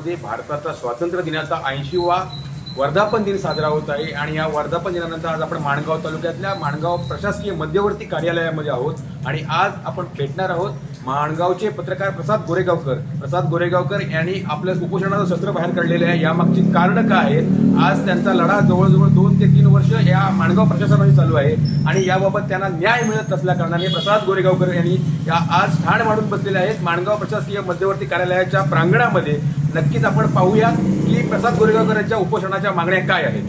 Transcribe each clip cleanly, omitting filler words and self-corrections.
माणगावमध्ये भारताचा स्वातंत्र्य दिनाचा 80वा वर्धापन दिन साजरा होत आहे आणि या वर्धापन दिनानंतर आज आपण माणगाव तालुक्यातल्या माणगाव प्रशासकीय मध्यवर्ती कार्यालयामध्ये आहोत आणि आज आपण भेटणार आहोत माणगावचे पत्रकार प्रसाद गोरेगावकर यांनी आपल्या उपोषणाचं शस्त्र बाहेर काढलेलं आहे। यामागची कारण काय आहेत? आज त्यांचा लढा जवळजवळ 2 ते 3 वर्ष या माणगाव प्रशासनाने चालू आहे आणि याबाबत त्यांना न्याय मिळत नसल्या कारणाने प्रसाद गोरेगावकर यांनी आज ठाण मांडून बसलेले आहेत माणगाव प्रशासकीय मध्यवर्ती कार्यालयाच्या प्रांगणामध्ये। नक्कीच आपण पाहूया की प्रसाद गोरेगावकर यांच्या उपोषणाच्या मागण्या काय आहेत।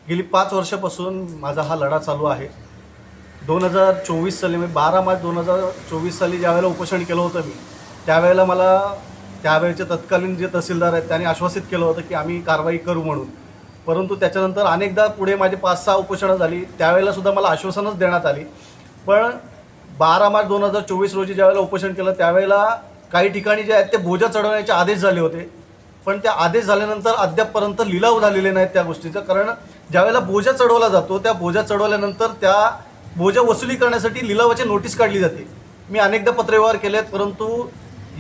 गेली 5 वर्षापासून माझा हा लढा चालू आहे। 2024 साली 12 मार्च 2024 साली ज्यावेळेला उपोषण केलं होतं मी, त्यावेळेला मला त्यावेळेचे तत्कालीन जे तहसीलदार आहेत त्यांनी आश्वासित केलं होतं की आम्ही कारवाई करू म्हणून। परंतु त्याच्यानंतर अनेकदा पुढे माझे 5-6 उपोषणं झाली, त्यावेळेला सुद्धा मला आश्वासनच देण्यात आली। पण 12 मार्च 2024 रोजी ज्यावेळेला उपोषण केलं त्यावेळेला काही ठिकाणी जे आहेत ते बोजा चढवण्याचे आदेश झाले होते, पण त्या आदेश झाल्यानंतर अद्यापपर्यंत लिलाव झालेले नाहीत त्या गोष्टीचं। कारण ज्यावेळेला बोजा चढवला जातो त्या बोजा चढवल्यानंतर त्या बोजा वसुली करण्यासाठी लिलावाची नोटीस काढली जाते। मी अनेकदा पत्रव्यवहार केलेत, परंतु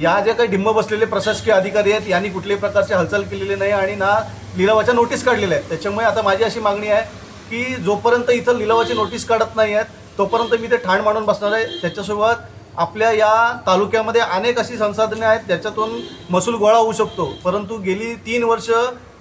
या ज्या काही ढिम्म बसलेले प्रशासकीय अधिकारी आहेत यांनी कुठल्याही प्रकारची हालचाल केलेली नाही आणि ना लिलावाच्या नोटीस काढलेल्या आहेत। त्याच्यामुळे आता माझी अशी मागणी आहे की जोपर्यंत इथं लिलावाची नोटीस काढत नाही आहेत तोपर्यंत मी ते ठाण मांडून बसणार आहे। त्याच्यासोबत आपल्या या तालुक्यामध्ये अनेक अशी संसाधने आहेत ज्याच्यातून महसूल गोळा होऊ शकतो, परंतु गेली 3 वर्ष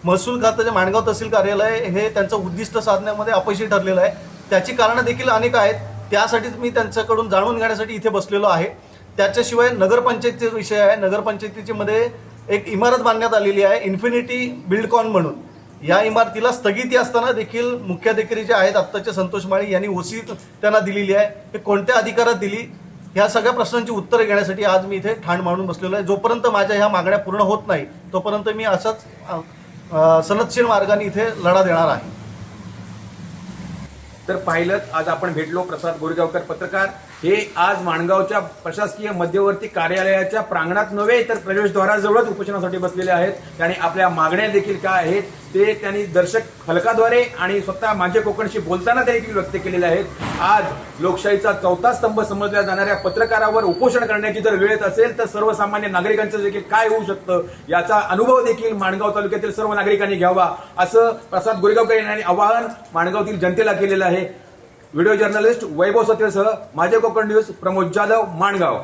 महसूल खात्याचे माणगाव तहसील कार्यालय हे त्यांचं उद्दिष्ट साधण्यामध्ये अपयशी ठरलेलं आहे। त्याची कारणं देखील अनेक आहेत, त्यासाठीच मी त्यांच्याकडून जाणून घेण्यासाठी इथे बसलेलो आहे। त्याच्याशिवाय नगरपंचायतीचा विषय आहे। नगरपंचायतीमध्ये एक इमारत बांधण्यात आलेली आहे इन्फिनिटी बिल्डकॉन म्हणून। या इमारतीला स्थगिती असताना देखील मुख्याधिकारी जे आहेत आत्ताचे संतोष माळी यांनी ओसी त्यांना दिलेली आहे। हे कोणत्या अधिकारात दिली, ह्या सगळ्या प्रश्नांची उत्तरं घेण्यासाठी आज मी इथे ठाण मांडून बसलेलो आहे। जोपर्यंत माझ्या ह्या मागण्या पूर्ण होत नाही तोपर्यंत मी असंच सनदशील मार्गाने इथे लढा देणार आहे। तर पाहिलं आज आपण भेटलो प्रसाद गोरेगावकर पत्रकार हे आज माणगावच्या प्रशासकीय मध्यवर्ती कार्यालयाच्या प्रांगणात नव्हे तर प्रवेशद्वाराजवळच उपोषणासाठी बसलेले आहेत। त्यांनी आपल्या मागण्या देखील काय आहेत ते त्यांनी दर्शक फलकाद्वारे आणि स्वतः माझे कोकणशी बोलताना देखील व्यक्त केलेले आहेत। आज लोकशाहीचा 4था स्तंभ समजल्या जाणाऱ्या पत्रकारावर उपोषण करण्याची जर वेळ येत असेल तर सर्वसामान्य नागरिकांचं देखील काय होऊ शकतं याचा अनुभव देखील माणगाव तालुक्यातील सर्व नागरिकांनी घ्यावा असं प्रसाद गोरेगावकर यांनी आवाहन माणगावतील जनतेला केलेलं आहे। व्हिडिओ जर्नलिस्ट वैभव सत्रेसह माझे कोकण न्यूज प्रमोद जाधव माणगाव।